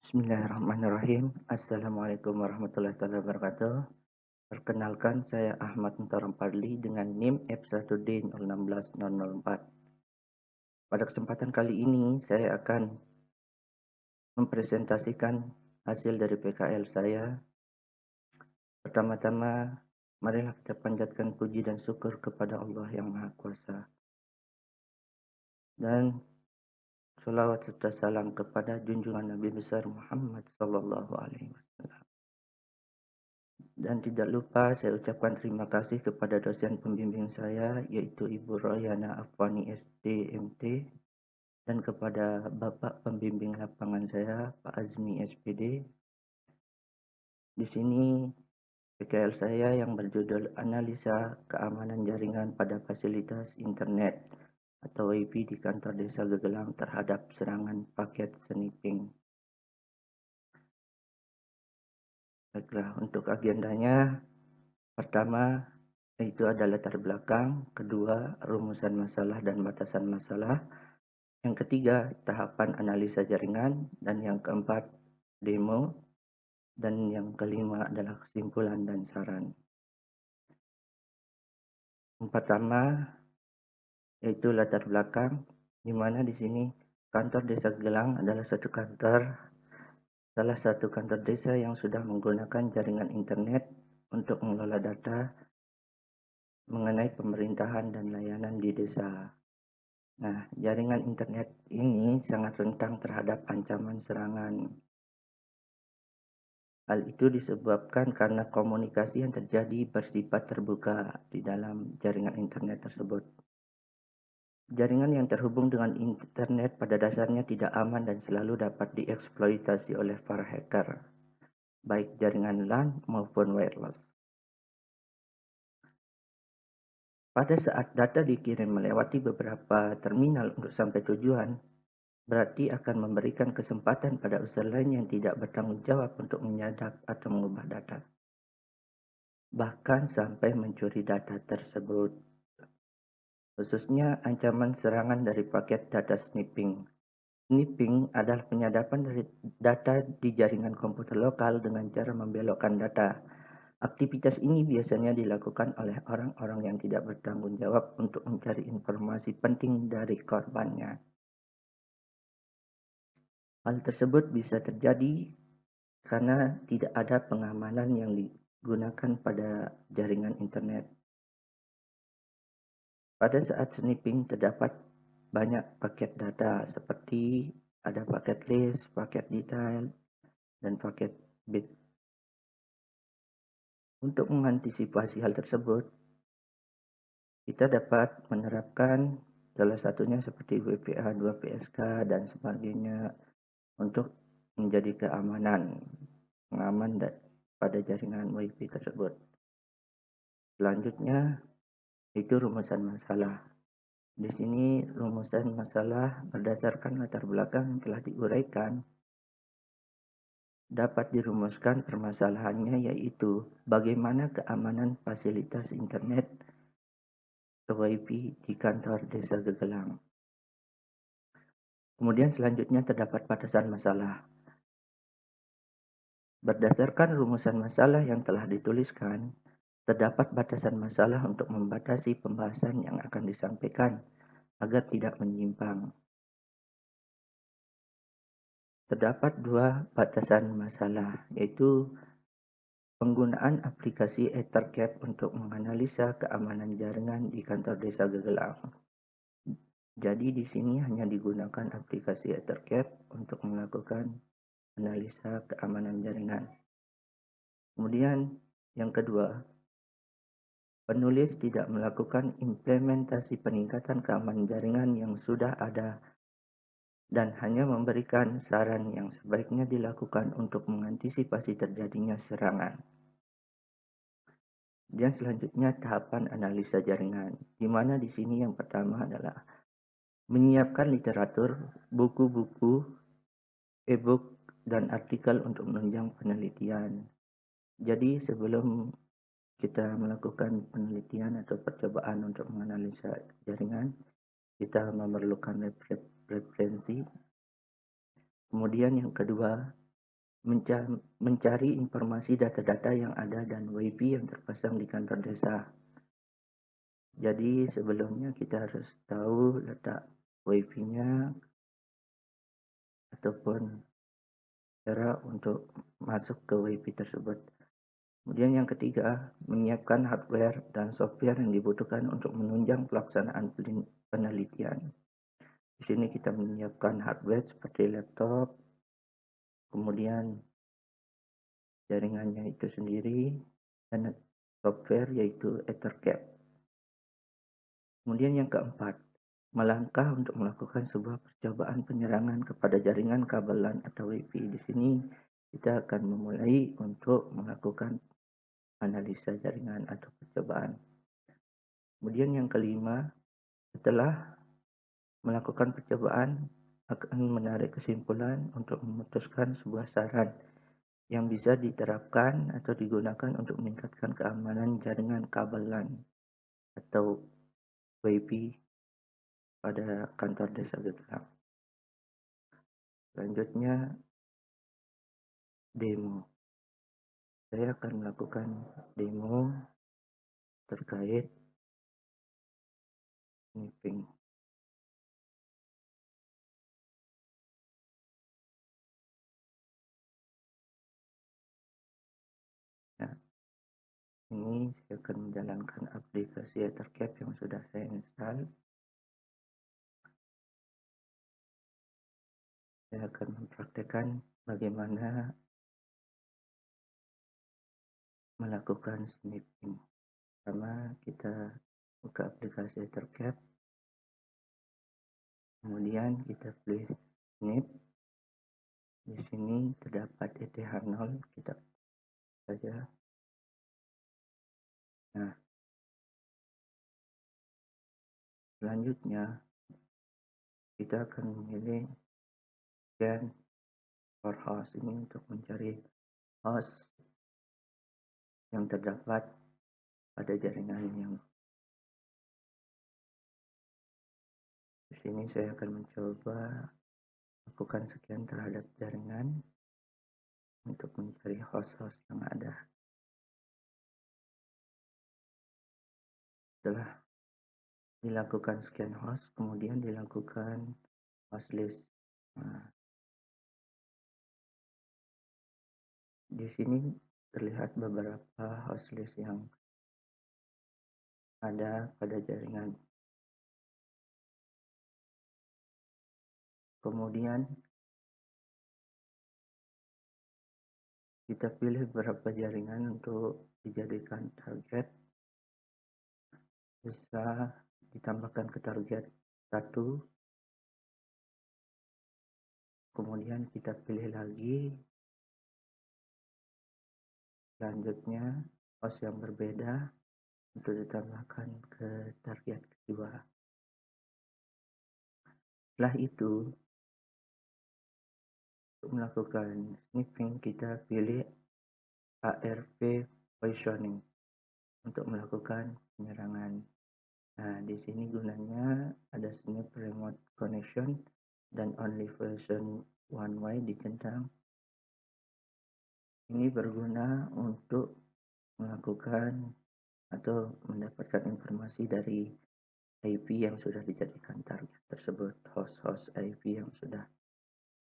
Bismillahirrahmanirrahim. Assalamualaikum warahmatullahi wabarakatuh. Perkenalkan, saya Ahmad Muhtaram Fadli dengan NIM F1D 016004. Pada kesempatan kali ini, saya akan mempresentasikan hasil dari PKL saya. Pertama-tama, marilah kita panjatkan puji dan syukur kepada Allah yang Maha Kuasa. Dan sholawat serta salam kepada junjungan Nabi besar Muhammad Sallallahu Alaihi Wasallam. Dan tidak lupa saya ucapkan terima kasih kepada dosen pembimbing saya, yaitu Ibu Royana Afwani SDMT, dan kepada Bapak pembimbing lapangan saya, Pak Azmi SPD. Di sini PKL saya yang berjudul Analisa Keamanan Jaringan pada Fasilitas Internet atau WiFi di Kantor Desa Gegelang terhadap serangan paket sniffing. Baiklah, untuk agendanya, pertama, itu ada latar belakang, kedua, rumusan masalah dan batasan masalah, yang ketiga, tahapan analisa jaringan, dan yang keempat, demo, dan yang kelima adalah kesimpulan dan saran. Yang pertama, yaitu latar belakang, di mana di sini kantor Desa Gelang adalah salah satu kantor desa yang sudah menggunakan jaringan internet untuk mengelola data mengenai pemerintahan dan layanan di desa. Nah, jaringan internet ini sangat rentan terhadap ancaman serangan. Hal itu disebabkan karena komunikasi yang terjadi bersifat terbuka di dalam jaringan internet tersebut. Jaringan yang terhubung dengan internet pada dasarnya tidak aman dan selalu dapat dieksploitasi oleh para hacker, baik jaringan LAN maupun wireless. Pada saat data dikirim melewati beberapa terminal untuk sampai tujuan, berarti akan memberikan kesempatan pada user lain yang tidak bertanggung jawab untuk menyadap atau mengubah data, bahkan sampai mencuri data tersebut. Khususnya ancaman serangan dari paket data sniffing. Sniffing adalah penyadapan dari data di jaringan komputer lokal dengan cara membelokkan data. Aktivitas ini biasanya dilakukan oleh orang-orang yang tidak bertanggung jawab untuk mencari informasi penting dari korbannya. Hal tersebut bisa terjadi karena tidak ada pengamanan yang digunakan pada jaringan internet. Pada saat sniffing terdapat banyak paket data seperti ada paket list, paket detail, dan paket bit. Untuk mengantisipasi hal tersebut, kita dapat menerapkan salah satunya seperti WPA 2 PSK dan sebagainya untuk menjadi pengaman pada jaringan WiFi tersebut. Selanjutnya, itu rumusan masalah. Di sini rumusan masalah berdasarkan latar belakang yang telah diuraikan dapat dirumuskan permasalahannya, yaitu bagaimana keamanan fasilitas internet WiFi di kantor Desa Gegelang. Kemudian selanjutnya terdapat batasan masalah. Berdasarkan rumusan masalah yang telah dituliskan, terdapat batasan masalah untuk membatasi pembahasan yang akan disampaikan agar tidak menyimpang. Terdapat dua batasan masalah, yaitu penggunaan aplikasi Ethercap untuk menganalisa keamanan jaringan di kantor Desa Gegelang. Jadi di sini hanya digunakan aplikasi Ethercap untuk melakukan analisa keamanan jaringan. Kemudian yang kedua, penulis tidak melakukan implementasi peningkatan keamanan jaringan yang sudah ada dan hanya memberikan saran yang sebaiknya dilakukan untuk mengantisipasi terjadinya serangan. Dan selanjutnya tahapan analisa jaringan, di mana di sini yang pertama adalah menyiapkan literatur, buku-buku, e-book, dan artikel untuk menunjang penelitian. Jadi sebelum kita melakukan penelitian atau percobaan untuk menganalisa jaringan, kita memerlukan referensi. Kemudian yang kedua, mencari informasi data-data yang ada dan WiFi yang terpasang di kantor desa. Jadi sebelumnya kita harus tahu letak WiFi-nya ataupun cara untuk masuk ke WiFi tersebut. Kemudian yang ketiga, menyiapkan hardware dan software yang dibutuhkan untuk menunjang pelaksanaan penelitian. Di sini kita menyiapkan hardware seperti laptop, kemudian jaringannya itu sendiri, dan software yaitu Ethercap. Kemudian yang keempat, melangkah untuk melakukan sebuah percobaan penyerangan kepada jaringan kabelan atau WiFi. Di sini kita akan memulai untuk melakukan analisa jaringan atau percobaan. Kemudian yang kelima, setelah melakukan percobaan akan menarik kesimpulan untuk memutuskan sebuah saran yang bisa diterapkan atau digunakan untuk meningkatkan keamanan jaringan kabelan atau WiFi pada kantor desa Gegelang. Selanjutnya, demo. Saya akan melakukan demo terkait sniffing. Nah, ini saya akan menjalankan aplikasi Ethercap yang sudah saya install. Saya akan mempraktekkan bagaimana melakukan sniffing. Pertama, kita buka aplikasi Ethercap. Kemudian kita pilih snip. Di sini terdapat ETH0, kita saja. Nah, selanjutnya kita akan memilih scan for host ini untuk mencari host yang terdapat pada jaringan yang di sini. Saya akan mencoba lakukan scan terhadap jaringan untuk mencari host-host yang ada. Setelah dilakukan scan host, kemudian dilakukan host list. Nah, di sini terlihat beberapa host list yang ada pada jaringan. Kemudian kita pilih beberapa jaringan untuk dijadikan target. Bisa ditambahkan ke target 1. Kemudian kita pilih lagi. Selanjutnya host yang berbeda untuk ditambahkan ke target kedua. Setelah itu, untuk melakukan sniffing, kita pilih ARP positioning untuk melakukan penyerangan. Nah, di sini gunanya ada sniff remote connection dan only version one way dicentang. Ini berguna untuk melakukan atau mendapatkan informasi dari IP yang sudah dijadikan target tersebut, host-host IP yang sudah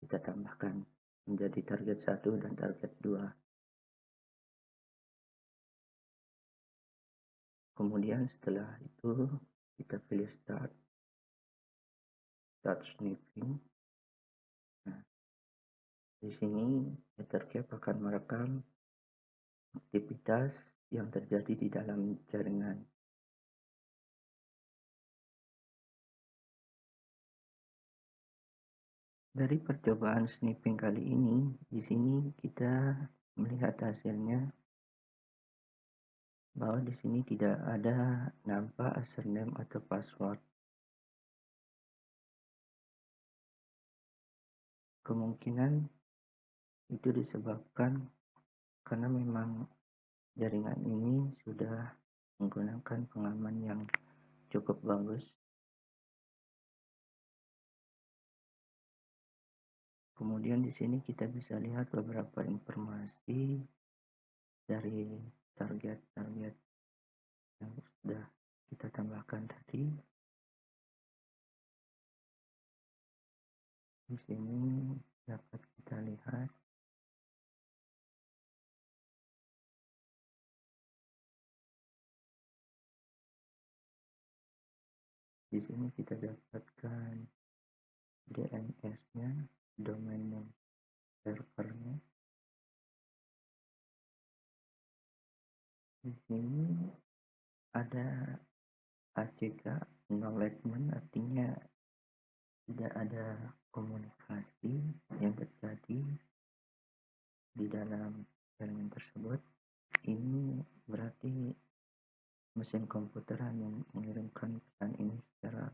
kita tambahkan menjadi target 1 dan target 2. Kemudian setelah itu kita pilih start sniffing. Nah, di sini Ethercap akan merekam aktivitas yang terjadi di dalam jaringan. Dari percobaan sniffing kali ini, di sini kita melihat hasilnya bahwa di sini tidak ada nampak username atau password. Kemungkinan itu disebabkan karena memang jaringan ini sudah menggunakan pengaman yang cukup bagus. Kemudian di sini kita bisa lihat beberapa informasi dari target-target yang sudah kita tambahkan tadi. Di sini dapat kita lihat di sini kita dapatkan DNS-nya, domain name servernya. Di sini ada ACK acknowledgement, artinya tidak ada komunikasi yang terjadi di dalam elemen tersebut. Ini berarti mesin komputer hanya mengirimkan pesan ini secara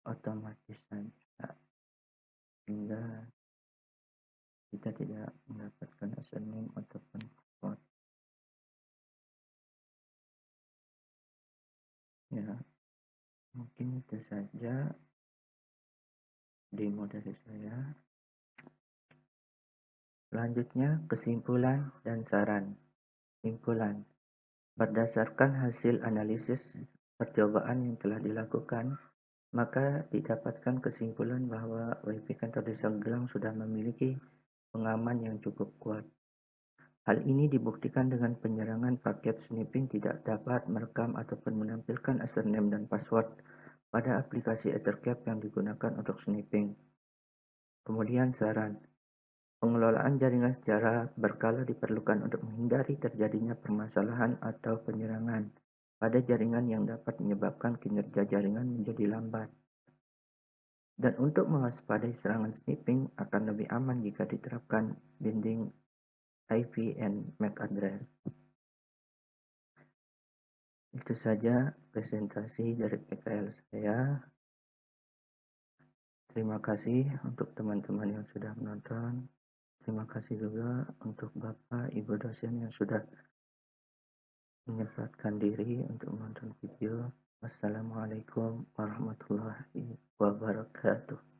otomatis saja, sehingga kita tidak mendapatkan username ataupun password. Ya, mungkin itu saja demo dari saya. Selanjutnya, kesimpulan dan saran. Kesimpulan. Berdasarkan hasil analisis percobaan yang telah dilakukan, maka didapatkan kesimpulan bahwa WiFi kantor desa Gelang sudah memiliki pengaman yang cukup kuat. Hal ini dibuktikan dengan penyerangan paket sniffing tidak dapat merekam ataupun menampilkan username dan password pada aplikasi Ethercap yang digunakan untuk sniffing. Kemudian saran. Pengelolaan jaringan secara berkala diperlukan untuk menghindari terjadinya permasalahan atau penyerangan pada jaringan yang dapat menyebabkan kinerja jaringan menjadi lambat. Dan untuk mewaspadai serangan sniffing akan lebih aman jika diterapkan binding IP and MAC address. Itu saja presentasi dari PKL saya. Terima kasih untuk teman-teman yang sudah menonton. Terima kasih juga untuk Bapak Ibu dosen yang sudah menyempatkan diri untuk menonton video. Wassalamualaikum warahmatullahi wabarakatuh.